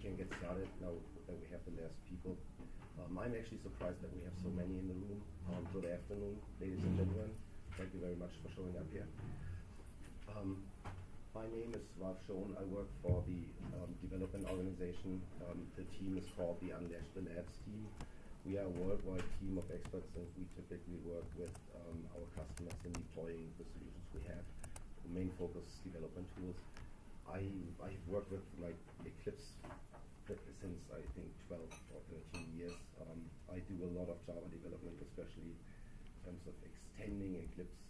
can get started now that we have the last people. I'm actually surprised that we have so many in the room. Good afternoon, ladies and gentlemen. Thank you very much for showing up here. My name is Schoon. I work for the development organization. The team is called the Untitled Labs team. We are a worldwide team of experts, and we typically work with our customers in deploying the solutions we have. The main focus is development tools. I've worked with like Eclipse since I think 12 or 13 years. I do a lot of Java development, especially in terms of extending Eclipse.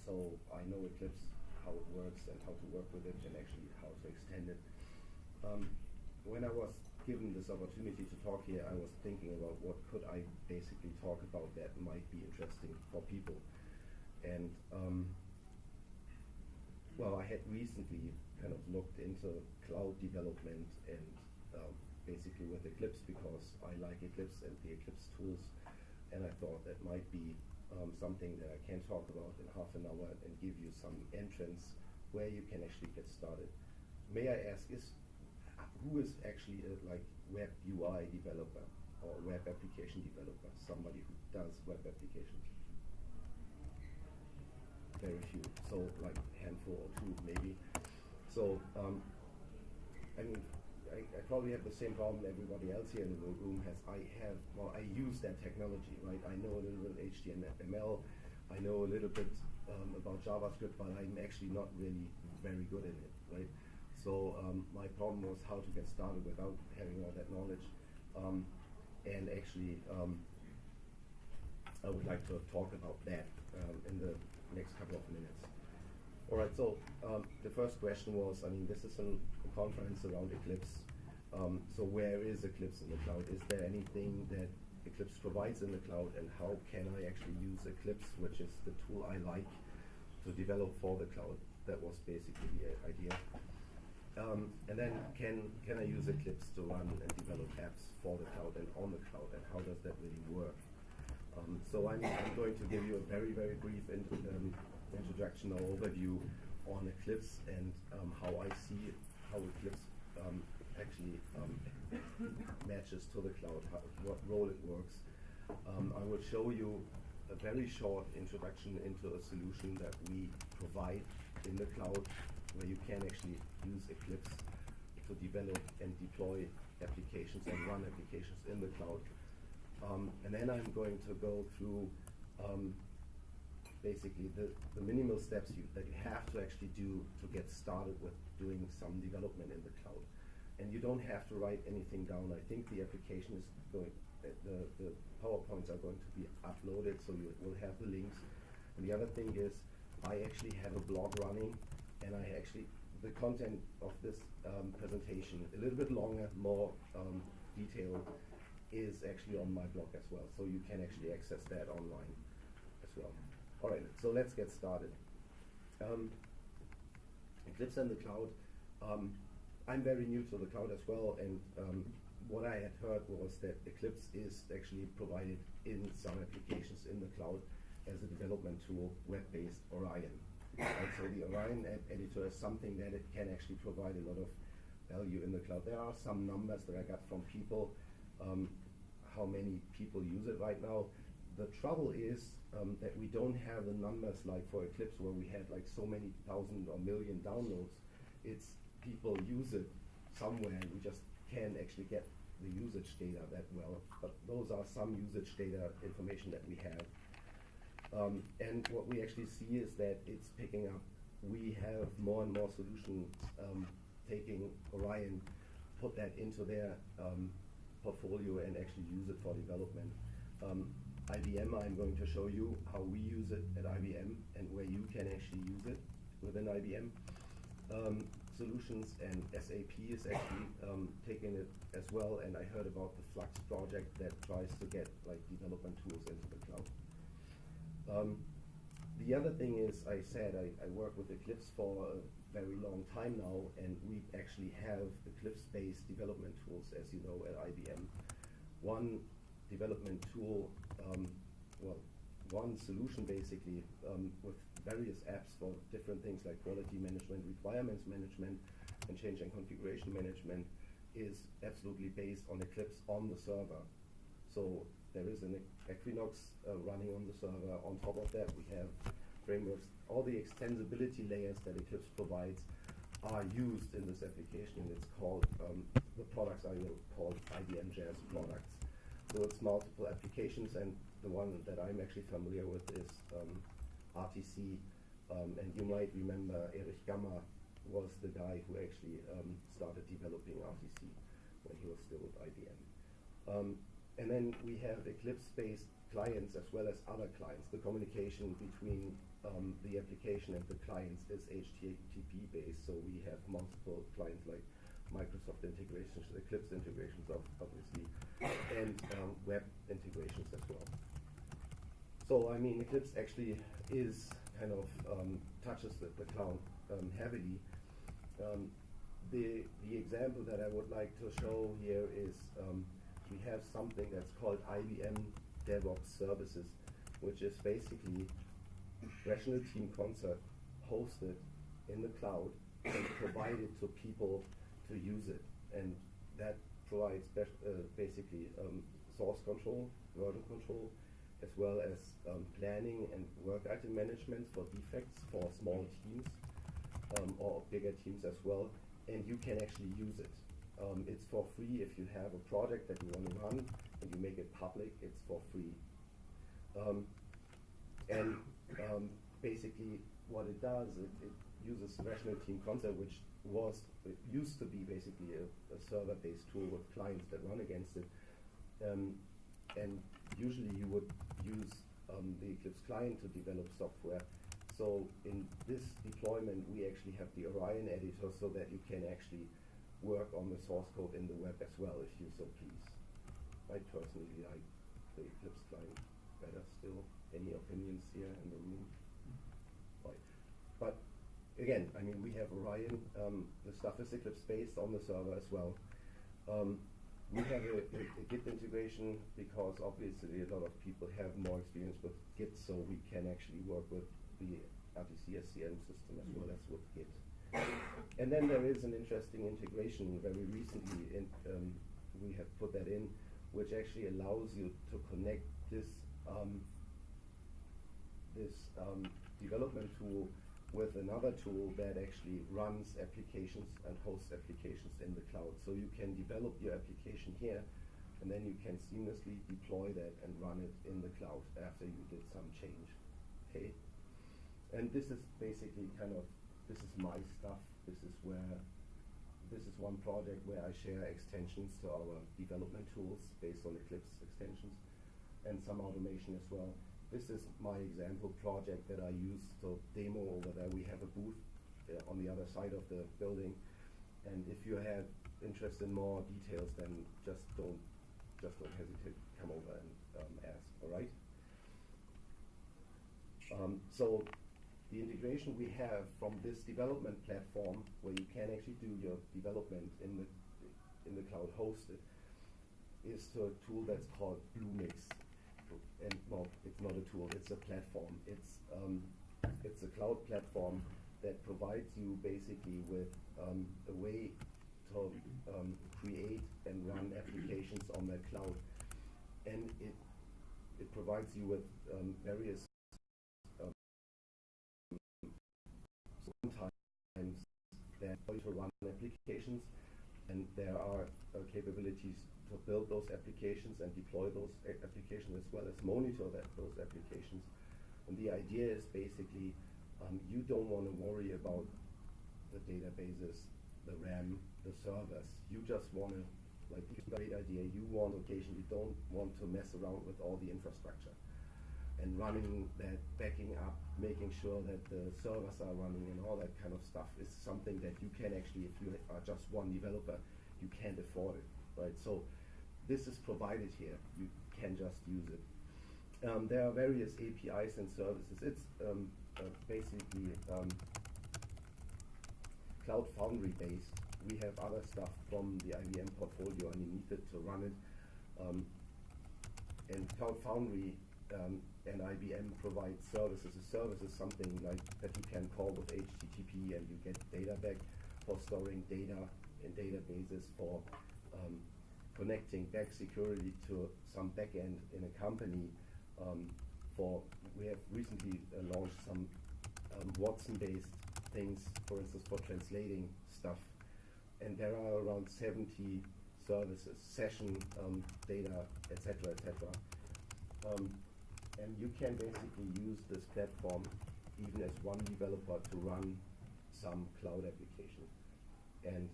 So I know Eclipse, how it works and how to work with it, and actually how to extend it. When I was given this opportunity to talk here, I was thinking about what could I basically talk about that might be interesting for people. And well, I had recently kind of looked into cloud development and basically with Eclipse, because I like Eclipse and the Eclipse tools, and I thought that might be something that I can talk about in half an hour and give you some entrance where you can actually get started. May I ask, who is actually a web UI developer or web application developer? Somebody who does web applications? Very few, so like a handful or two maybe. So I mean, I probably have the same problem everybody else here in the room has. I use that technology, right? I know a little bit HTML, I know a little bit about JavaScript, but I'm actually not really very good in it, right? So my problem was how to get started without having all that knowledge. And actually, I would like to talk about that in the next couple of minutes. All right, so the first question was, I mean, this is a conference around Eclipse. So where is Eclipse in the cloud? Is there anything that Eclipse provides in the cloud, and how can I actually use Eclipse, which is the tool I like, to develop for the cloud? That was basically the idea. And then can I use Eclipse to run and develop apps for the cloud and on the cloud, and how does that really work? So I'm going to give you a very, very brief introduction or overview on Eclipse and how I see how Eclipse actually matches to the cloud, what role it works. I will show you a very short introduction into a solution that we provide in the cloud, where you can actually use Eclipse to develop and deploy applications and run applications in the cloud. And then I'm going to go through basically the minimal steps that you have to actually do to get started with doing some development in the cloud. And you don't have to write anything down. I think the application is going, the PowerPoints are going to be uploaded, so you will have the links. And the other thing is, I actually have a blog running, and the content of this presentation, a little bit longer, more detailed, is actually on my blog as well. So you can actually access that online as well. All right, so let's get started. Eclipse and the cloud. I'm very new to the cloud as well, and what I had heard was that Eclipse is actually provided in some applications in the cloud as a development tool, web-based Orion. And so the Orion app editor is something that it can actually provide a lot of value in the cloud. There are some numbers that I got from people, how many people use it right now. The trouble is that we don't have the numbers like for Eclipse, where we had like so many thousand or million downloads. It's people use it somewhere, and we just can't actually get the usage data that well. But those are some usage data information that we have. And what we actually see is that it's picking up. We have more and more solutions taking Orion, put that into their portfolio and actually use it for development. IBM, I'm going to show you how we use it at IBM and where you can actually use it within IBM. Solutions, and SAP is actually taking it as well, and I heard about the Flux project that tries to get like development tools into the cloud. The other thing is, I said I work with Eclipse for a very long time now, and we actually have Eclipse-based development tools, as you know, at IBM. One development tool, one solution basically with various apps for different things like quality management, requirements management, and change and configuration management is absolutely based on Eclipse on the server. So there is an Equinox running on the server. On top of that, we have frameworks. All the extensibility layers that Eclipse provides are used in this application, and it's called, the products are called IBM JS products. So it's multiple applications, and the one that I'm actually familiar with is RTC, and you might remember Erich Gamma was the guy who actually started developing RTC when he was still with IBM. And then we have Eclipse-based clients as well as other clients. The communication between the application and the clients is HTTP-based, so we have multiple clients like Microsoft integrations, Eclipse integrations, obviously, and web integrations as well. So, I mean, Eclipse actually is kind of touches the cloud heavily. The example that I would like to show here is we have something that's called IBM DevOps Services, which is basically rational team concept hosted in the cloud and provided to people to use it. And that provides basically source control, version control, as well as planning and work item management for defects for small teams or bigger teams as well. And you can actually use it. It's for free if you have a project that you want to run and you make it public, it's for free. Basically what it does, it uses rational team concept, which used to be basically a server-based tool with clients that run against it. And usually you would use the Eclipse client to develop software. So in this deployment, we actually have the Orion editor so that you can actually work on the source code in the web as well, if you so please. I personally like the Eclipse client better still. Any opinions here in the room? Right. But again, I mean, we have Orion. The stuff is Eclipse-based on the server as well. We have a Git integration because obviously a lot of people have more experience with Git, so we can actually work with the RTC SCM system as well as with Git. And then there is an interesting integration very recently, we have put that in, which actually allows you to connect this development tool with another tool that actually runs applications and hosts applications in the cloud. So you can develop your application here, and then you can seamlessly deploy that and run it in the cloud after you did some change. Okay? And this is basically this is my stuff. This is one project where I share extensions to our development tools based on Eclipse extensions and some automation as well. This is my example project that I use to demo over there. We have a booth on the other side of the building, and if you have interest in more details, then just don't hesitate to come over and ask. All right. So the integration we have from this development platform, where you can actually do your development in the cloud hosted, is to a tool that's called Bluemix. And well, it's not a tool; it's a platform. It's a cloud platform that provides you basically with a way to create and run applications on the cloud, and it provides you with various sometimes that allow you to run applications, and there are capabilities to build those applications and deploy those applications as well as monitor those applications. And the idea is basically you don't want to worry about the databases, the RAM, the servers. You just want to, like, it's a great idea. You want location. You don't want to mess around with all the infrastructure. And running that, backing up, making sure that the servers are running and all that kind of stuff is something that you can actually, if you are just one developer, you can't afford it, right? So this is provided here. You can just use it. There are various APIs and services. It's basically Cloud Foundry based. We have other stuff from the IBM portfolio underneath it to run it. And Cloud Foundry and IBM provide services. A service is something like that you can call with HTTP and you get data back. for storing data in databases, for connecting back security to some backend in a company. We have recently launched some Watson-based things, for instance, for translating stuff. And there are around 70 services, session data, etc., etc. And you can basically use this platform even as one developer to run some cloud application. And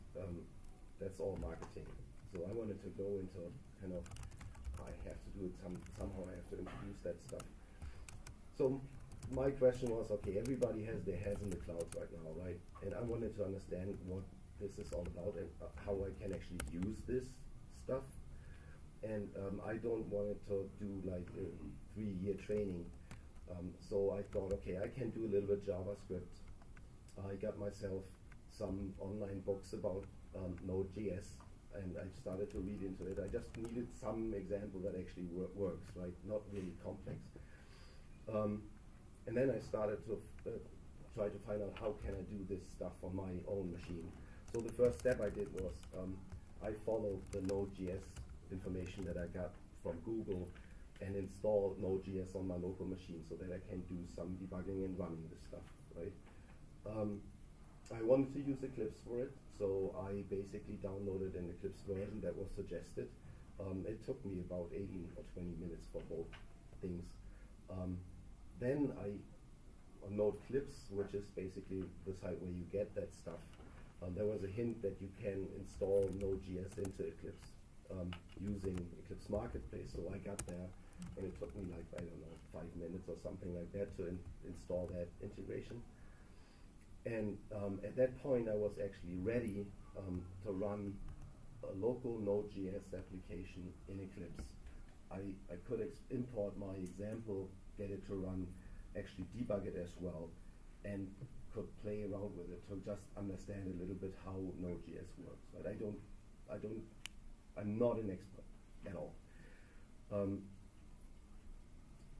that's all marketing. So I wanted to go into kind of, I have to do it somehow, I have to introduce that stuff. So my question was, okay, everybody has their heads in the clouds right now, right? And I wanted to understand what this is all about and how I can actually use this stuff. And I don't want it to do like a 3-year training. So I thought, okay, I can do a little bit JavaScript. I got myself some online books about Node.js, and I started to read into it. I just needed some example that actually works, right? Not really complex. And then I started to try to find out how can I do this stuff on my own machine. So the first step I did was I followed the Node.js information that I got from Google and installed Node.js on my local machine so that I can do some debugging and running this stuff, right? I wanted to use Eclipse for it, so I basically downloaded an Eclipse version that was suggested. It took me about 18 or 20 minutes for both things. Then on Node-Clips, which is basically the site where you get that stuff, there was a hint that you can install Node.js into Eclipse using Eclipse Marketplace. So I got there, and it took me like, I don't know, 5 minutes or something like that to install that integration. And at that point, I was actually ready to run a local Node.js application in Eclipse. I could import my example, get it to run, actually debug it as well, and could play around with it to just understand a little bit how Node.js works. Right? I'm not an expert at all.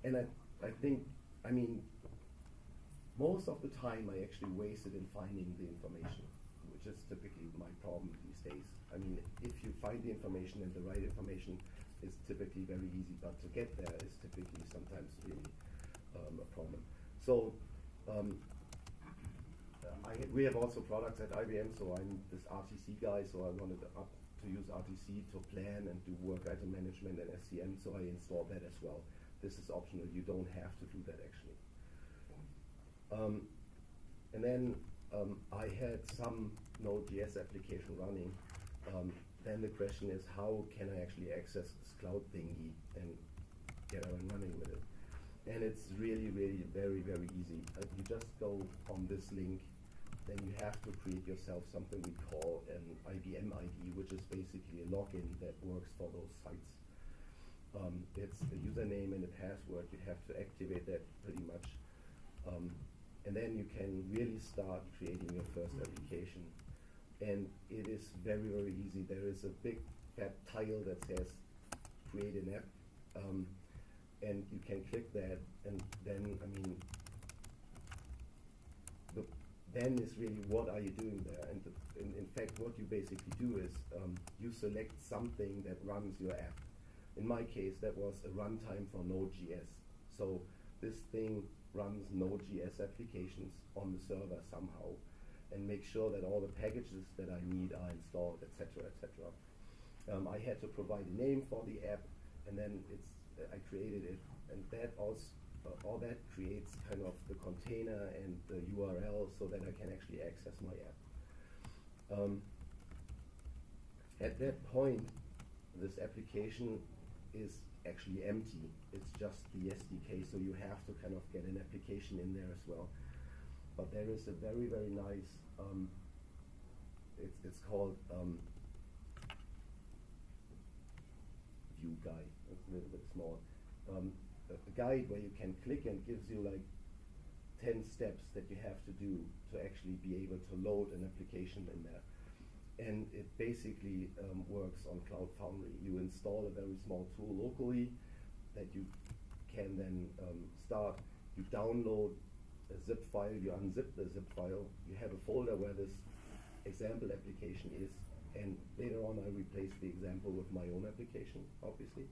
And I think, I mean, most of the time I actually wasted in finding the information, which is typically my problem these days. I mean, if you find the information and the right information, it's typically very easy, but to get there is typically sometimes really a problem. So we have also products at IBM, so I'm this RTC guy, so I wanted to use RTC to plan and do work item management and SCM, so I installed that as well. This is optional, you don't have to do that actually. And then I had some Node.js application running. Then the question is, how can I actually access this cloud thingy and get up and running with it? And it's really, really very, very easy. You just go on this link, then you have to create yourself something we call an IBM ID, which is basically a login that works for those sites. It's a username and a password. You have to activate that pretty much. And then you can really start creating your first application. And it is very, very easy. There is a big fat tile that says create an app. And you can click that, and then, I mean, then is really what are you doing there. And in fact, what you basically do is you select something that runs your app. In my case, that was a runtime for Node.js. So this thing runs Node.js applications on the server somehow, and make sure that all the packages that I need are installed, etc., etc. I had to provide a name for the app, and then I created it, and that also all that creates kind of the container and the URL so that I can actually access my app. At that point, this application is actually empty. It's just the SDK, so you have to kind of get an application in there as well. But there is a very, very nice, it's called view guide. It's a little bit small. A guide where you can click and gives you like 10 steps that you have to do to actually be able to load an application in there. And it basically works on Cloud Foundry. You install a very small tool locally that you can then start. You download a zip file, you unzip the zip file, you have a folder where this example application is, and later on I replace the example with my own application, obviously.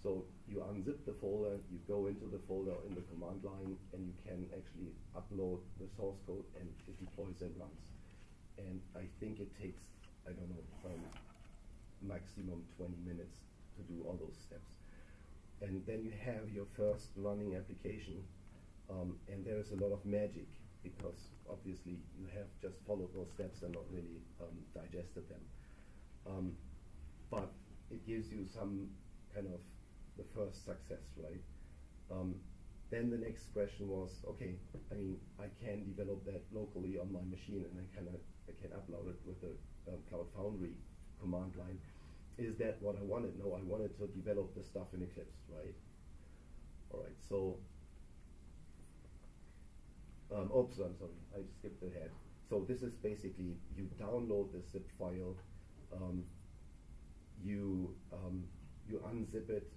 So you unzip the folder, you go into the folder in the command line, and you can actually upload the source code, and it deploys and runs. And I think it takes, I don't know, maximum 20 minutes to do all those steps. And then you have your first running application, and there is a lot of magic, because obviously you have just followed those steps and not really digested them. But it gives you some kind of the first success, right? Then the next question was, okay, I mean, I can develop that locally on my machine, and I can upload it with the Cloud Foundry command line. Is that what I wanted? No, I wanted to develop the stuff in Eclipse, right? All right, so, oops, I'm sorry, I skipped ahead. So this is basically, you download the zip file, you unzip it,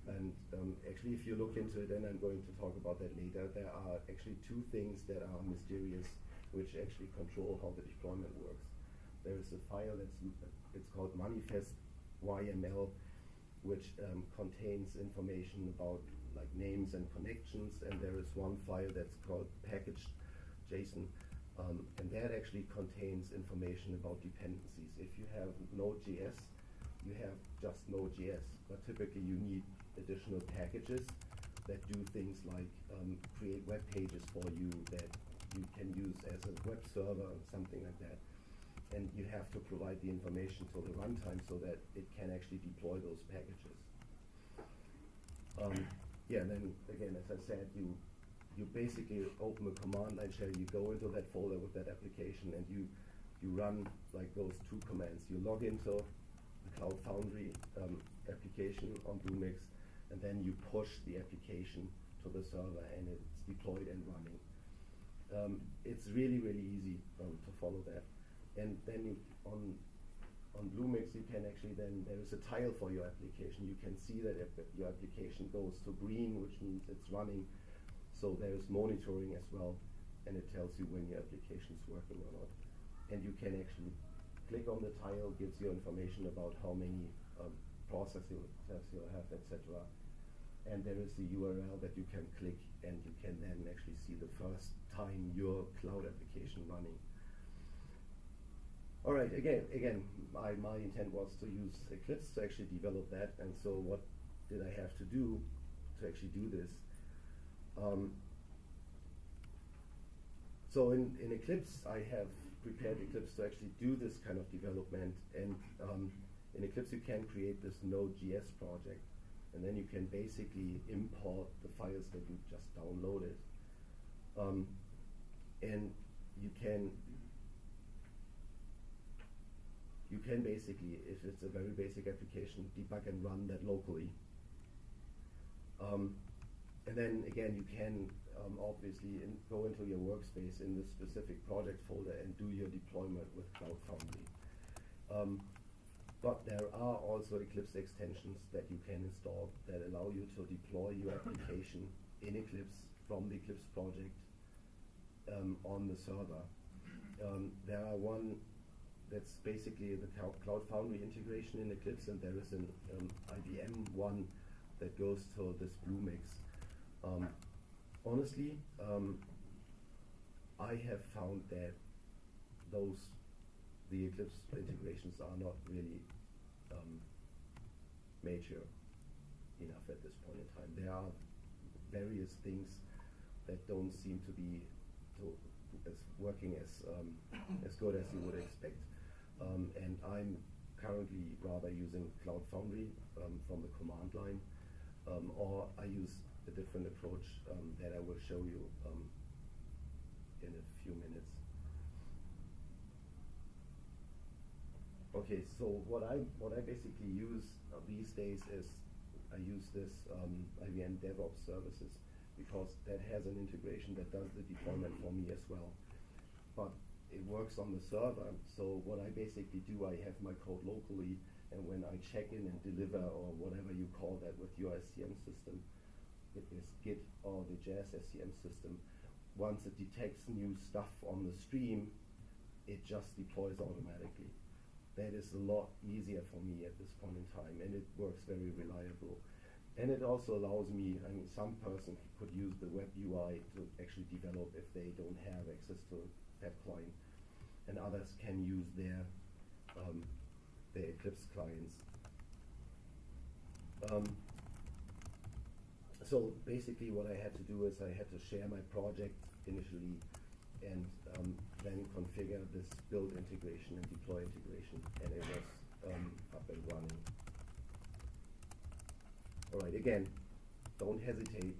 and actually if you look into it, and I'm going to talk about that later, there are actually two things that are mysterious which actually control how the deployment works. There is a file it's called manifest YML, which contains information about like names and connections, and there is one file that's called package.json, and that actually contains information about dependencies. If you have Node.js, you have just Node.js, but typically you need additional packages that do things like create web pages for you that you can use as a web server or something like that. And you have to provide the information to the runtime so that it can actually deploy those packages. Yeah, and then again, as I said, you basically open a command line shell, you go into that folder with that application, and you run like those two commands. You log into the Cloud Foundry application on Bluemix, and then you push the application to the server, and it's deployed and running. It's really, really easy to follow that. And then on Bluemix, you can actually then, there is a tile for your application. You can see that your application goes to green, which means it's running. So there is monitoring as well, and it tells you when your application is working or not. And you can actually click on the tile, gives you information about how many processes you have, etc. And there is the URL that you can click, and you can then actually see the first time your cloud application running. All right, again, my intent was to use Eclipse to actually develop that, and so what did I have to do to actually do this? So in Eclipse, I have prepared Eclipse to actually do this kind of development, and in Eclipse you can create this Node.js project, and then you can basically import the files that you just downloaded, and you can basically, if it's a very basic application, debug and run that locally. And then again, you can obviously go into your workspace in the specific project folder and do your deployment with Cloud Foundry. But there are also Eclipse extensions that you can install that allow you to deploy your application in Eclipse from the Eclipse project on the server. There are one that's basically the Cloud Foundry integration in Eclipse, and there is an IBM one that goes to this Bluemix. Honestly, I have found that the Eclipse integrations are not really mature enough at this point in time. There are various things that don't seem to be working as good as you would expect. And I'm currently rather using Cloud Foundry from the command line, or I use a different approach that I will show you in a few minutes. Okay, so what I basically use these days is I use this IBM DevOps services, because that has an integration that does the deployment for me as well. But it works on the server, so what I basically do, I have my code locally, and when I check in and deliver, or whatever you call that with your SCM system, it is Git or the Jazz SCM system, once it detects new stuff on the stream, it just deploys automatically. That is a lot easier for me at this point in time, and it works very reliable. And it also allows me, I mean, some person could use the web UI to actually develop if they don't have access to that client, and others can use their Eclipse clients. So basically what I had to do is I had to share my project initially and then configure this build integration and deploy integration, and it was up and running. All right, again, don't hesitate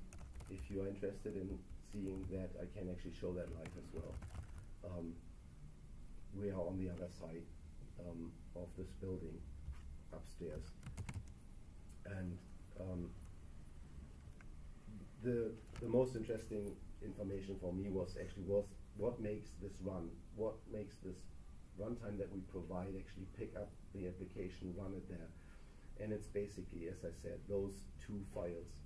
if you are interested in seeing that. I can actually show that live as well. We are on the other side of this building upstairs, and the most interesting information for me was what makes this run, what makes this runtime that we provide actually pick up the application, run it there. And it's basically, as I said, those two files.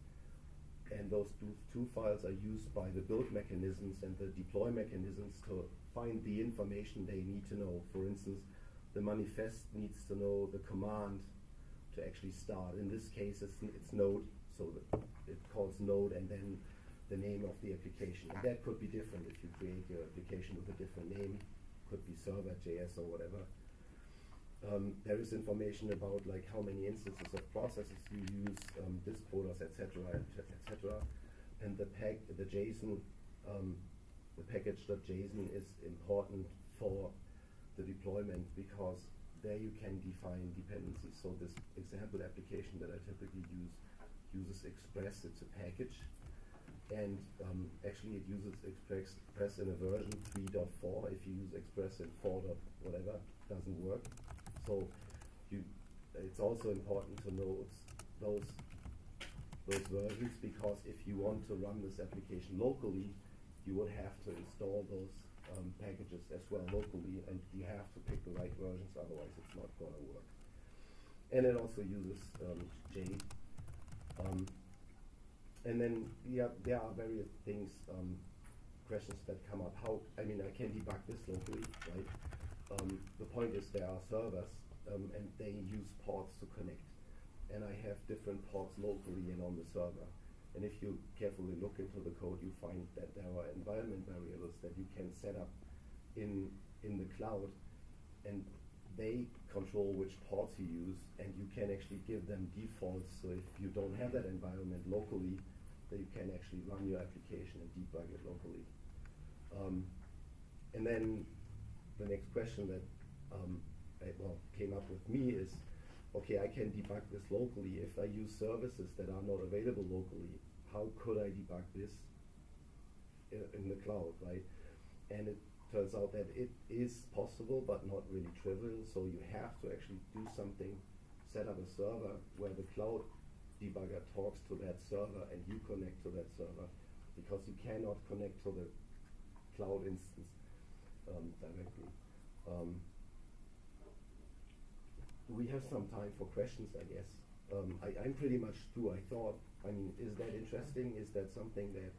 And those two files are used by the build mechanisms and the deploy mechanisms to find the information they need to know. For instance, the manifest needs to know the command to actually start. In this case, it's node, so it calls node and then the name of the application. And that could be different if you create your application with a different name. Could be server.js or whatever. There is information about like how many instances of processes you use, disk folders, etc., etc. And the JSON, the package.json is important for the deployment because there you can define dependencies. So this example application that I typically use uses Express. It's a package, and actually it uses Express in a version 3.4. If you use Express in 4. whatever, doesn't work. So it's also important to know those versions, because if you want to run this application locally, you would have to install those packages as well locally, and you have to pick the right versions, otherwise it's not going to work. And it also uses Jade. And then there are various things, questions that come up. I can debug this locally, right? The point is there are servers, and they use ports to connect. And I have different ports locally and on the server. And if you carefully look into the code, you find that there are environment variables that you can set up in the cloud, and they control which ports you use, and you can actually give them defaults. So if you don't have that environment locally, then you can actually run your application and debug it locally. And then the next question that came up with me is, okay, I can debug this locally. If I use services that are not available locally, how could I debug this in the cloud, right? And it turns out that it is possible, but not really trivial. So you have to actually do something, set up a server where the cloud debugger talks to that server and you connect to that server, because you cannot connect to the cloud instance directly. We have some time for questions, I guess. I'm pretty much through. Is that interesting? Is that something that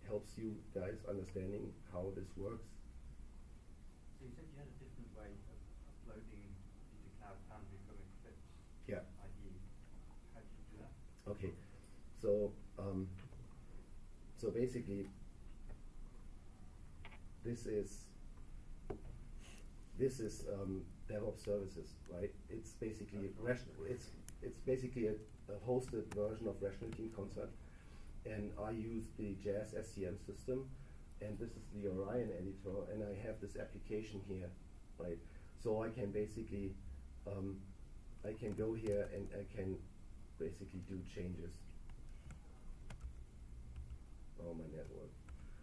helps you guys understanding how this works? So you said you had a different way of uploading into Cloud Foundry from Eclipse. Yeah. IDE. How did you do that? Okay. So basically, this is DevOps services, right? It's basically it's basically a hosted version of Rational Team Concert, and I use the JS SCM system, and this is the Orion editor, and I have this application here, right? So I can basically I can go here and I can basically do changes. Oh, my network.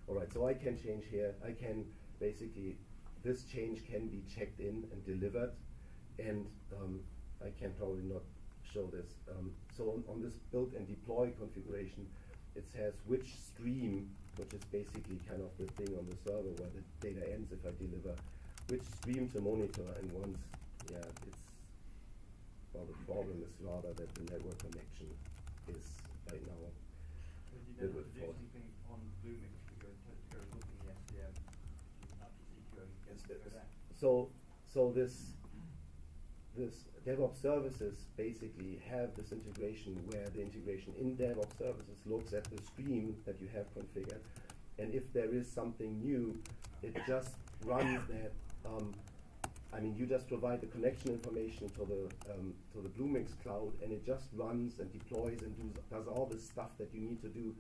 All right, so I can change here. I can basically, this change can be checked in and delivered, and I can probably not show this. So on this build and deploy configuration, it says which stream, which is basically kind of the thing on the server where the data ends if I deliver, which stream to monitor. And once, the problem is rather that the network connection is right now. But you don't have to do something on Bluemix to go look in the SCM, actually see if you're so this DevOps services basically have this integration where the integration in DevOps services looks at the stream that you have configured, and if there is something new, it just runs that. I mean, you just provide the connection information to the Bluemix cloud, and it just runs and deploys and does all the stuff that you need to do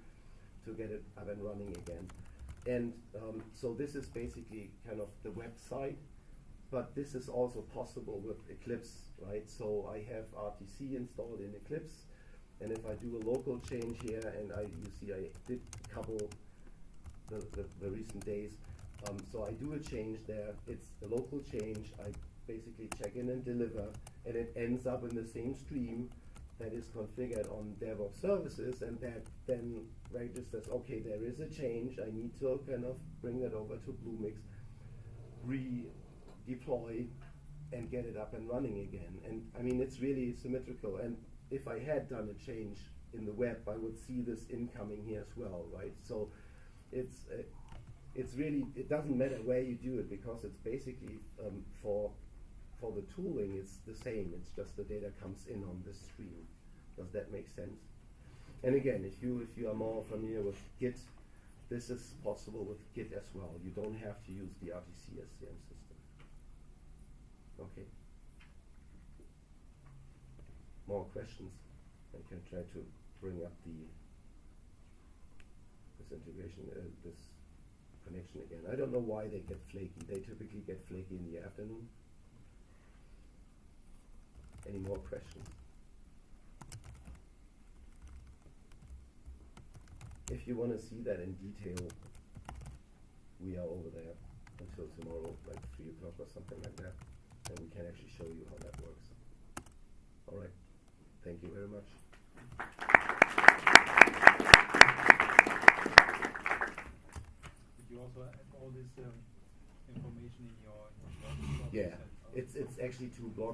to get it up and running again. And so this is basically kind of the website, but this is also possible with Eclipse, right? So I have RTC installed in Eclipse, and if I do a local change here, and you see I did couple the recent days, so I do a change there, it's a local change, I basically check in and deliver, and it ends up in the same stream that is configured on DevOps services, and that then registers, okay, there is a change, I need to kind of bring that over to Bluemix, redeploy, and get it up and running again. And I mean, it's really symmetrical, and if I had done a change in the web, I would see this incoming here as well, right? So it's really, it doesn't matter where you do it, because it's basically for the tooling, it's the same. It's just the data comes in on this stream. Does that make sense? And again, if you are more familiar with Git, this is possible with Git as well. You don't have to use the RTC SCM system. Okay. More questions? I can try to bring up this integration, this connection again. I don't know why they get flaky. They typically get flaky in the afternoon. Any more questions? If you want to see that in detail, we are over there until tomorrow, like 3 o'clock or something like that, and we can actually show you how that works. All right. Thank you very much. Did you also add all this information in your blog? Yeah, it's actually 2 blogs.